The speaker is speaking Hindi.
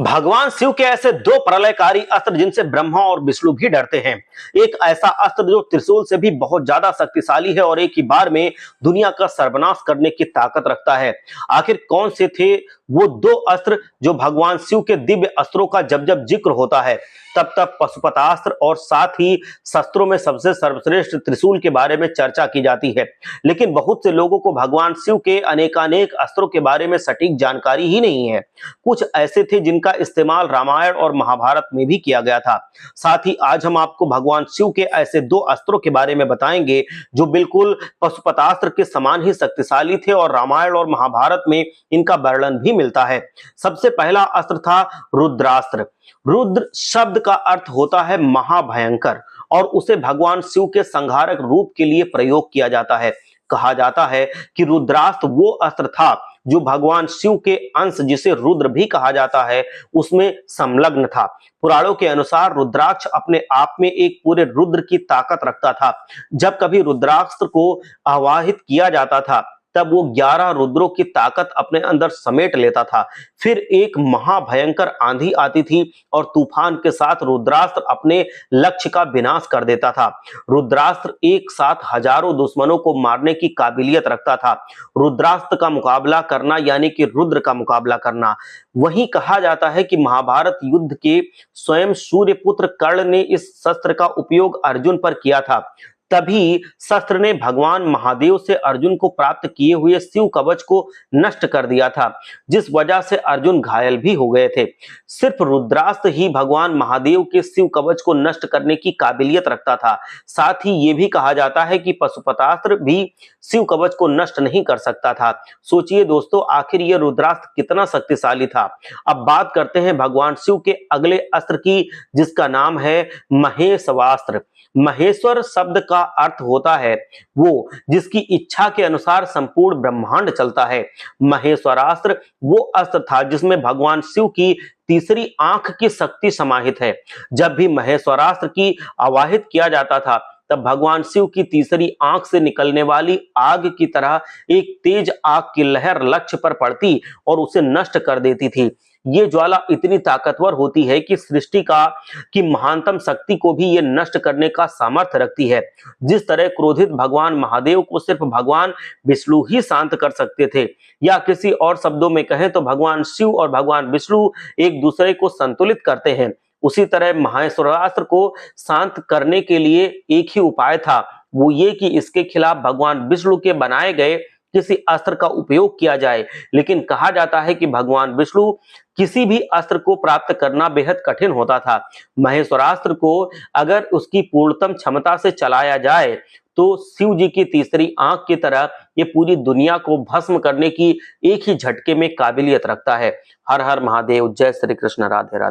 भगवान शिव के ऐसे दो प्रलयकारी अस्त्र जिनसे ब्रह्मा और विष्णु भी डरते हैं। एक ऐसा अस्त्र जो त्रिशूल से भी बहुत ज्यादा शक्तिशाली है और एक ही बार में दुनिया का सर्वनाश करने की ताकत रखता है। आखिर कौन से थे वो दो अस्त्र जो भगवान शिव के दिव्य अस्त्रों का जब जब जिक्र होता है तब तब पशुपतास्त्र और साथ ही शस्त्रों में सबसे सर्वश्रेष्ठ त्रिशूल के बारे में चर्चा की जाती है। लेकिन बहुत से लोगों को भगवान शिव के अनेकानेक अस्त्रों के बारे में सटीक जानकारी ही नहीं है। कुछ ऐसे थे जिनका इस्तेमाल रामायण और महाभारत में भी किया गया था। साथ ही आज हम आपको भगवान शिव के ऐसे दो अस्त्रों के बारे में बताएंगे जो बिल्कुल पशुपतास्त्र के समान ही शक्तिशाली थे और रामायण और महाभारत में इनका वर्णन भी मिलता है। सबसे पहला अस्त्र था रुद्रास्त्र। रुद्र शब्द का अर्थ होता है महाभयंकर और उसे भगवान शिव के संहारक रूप के लिए प्रयोग किया जाता है। कहा जाता है कि रुद्रास्त्र वो अस्त्र था जो भगवान शिव के अंश जिसे रुद्र भी कहा जाता है उसमें संलग्न था। पुराणों के अनुसार रुद्राक्ष अपने आप में एक पूरे रुद्र की ताकत रखता था। जब कभी रुद्रास्त्र को आवाहित किया जाता था तब वो 11 रुद्रों की ताकत अपने अंदर समेट लेता था। फिर एक महाभयंकर आंधी आती थी और तूफान के साथ रुद्रास्त्र अपने लक्ष्य का विनाश कर देता था। रुद्रास्त्र एक साथ हजारों दुश्मनों को मारने की काबिलियत रखता था। रुद्रास्त्र का मुकाबला करना यानी कि रुद्र का मुकाबला करना। वहीं कहा जाता है कि महाभारत युद्ध के स्वयं सूर्यपुत्र कर्ण ने इस शस्त्र का उपयोग अर्जुन पर किया था। तभी शस्त्र ने भगवान महादेव से अर्जुन को प्राप्त किए हुए शिव कवच को नष्ट कर दिया था, जिस वजह से अर्जुन घायल भी हो गए थे। सिर्फ रुद्रास्त्र ही भगवान महादेव के शिव कवच को नष्ट करने की काबिलियत रखता था। साथ ही ये भी कहा जाता है कि पशुपतास्त्र भी शिव कवच को नष्ट नहीं कर सकता था। सोचिए दोस्तों, आखिर ये रुद्रास्त्र कितना शक्तिशाली था। अब बात करते हैं भगवान शिव के अगले अस्त्र की, जिसका नाम है महेश्वरास्त्र। महेश्वर शब्द का अर्थ होता है वो जिसकी इच्छा के अनुसार संपूर्ण ब्रह्मांड चलता है। महेश्वरास्त्र वो अस्त्र था जिसमें भगवान शिव की तीसरी आंख की शक्ति समाहित है। जब भी महेश्वरास्त्र की आवाहित किया जाता था तब भगवान शिव की तीसरी आंख से निकलने वाली आग की तरह एक तेज आग की लहर लक्ष्य पर पड़ती और उसे नष्ट कर देती थी। ये ज्वाला इतनी ताकतवर होती है कि सृष्टि की महानतम शक्ति को भी ये नष्ट करने का सामर्थ्य रखती है। जिस तरह क्रोधित भगवान महादेव को सिर्फ भगवान विष्णु ही शांत कर सकते थे, या किसी और शब्दों में कहें तो भगवान शिव और भगवान विष्णु एक दूसरे को संतुलित करते हैं, उसी तरह महेश्वरास्त्र को शांत करने के लिए एक ही उपाय था, वो ये कि इसके खिलाफ भगवान विष्णु के बनाए गए किसी अस्त्र का उपयोग किया जाए। लेकिन कहा जाता है कि भगवान विष्णु किसी भी अस्त्र को प्राप्त करना बेहद कठिन होता था। महेश्वरास्त्र को अगर उसकी पूर्णतम क्षमता से चलाया जाए तो शिव जी की तीसरी आंख की तरह ये पूरी दुनिया को भस्म करने की एक ही झटके में काबिलियत रखता है। हर हर महादेव। जय श्री कृष्ण। राधे राधे।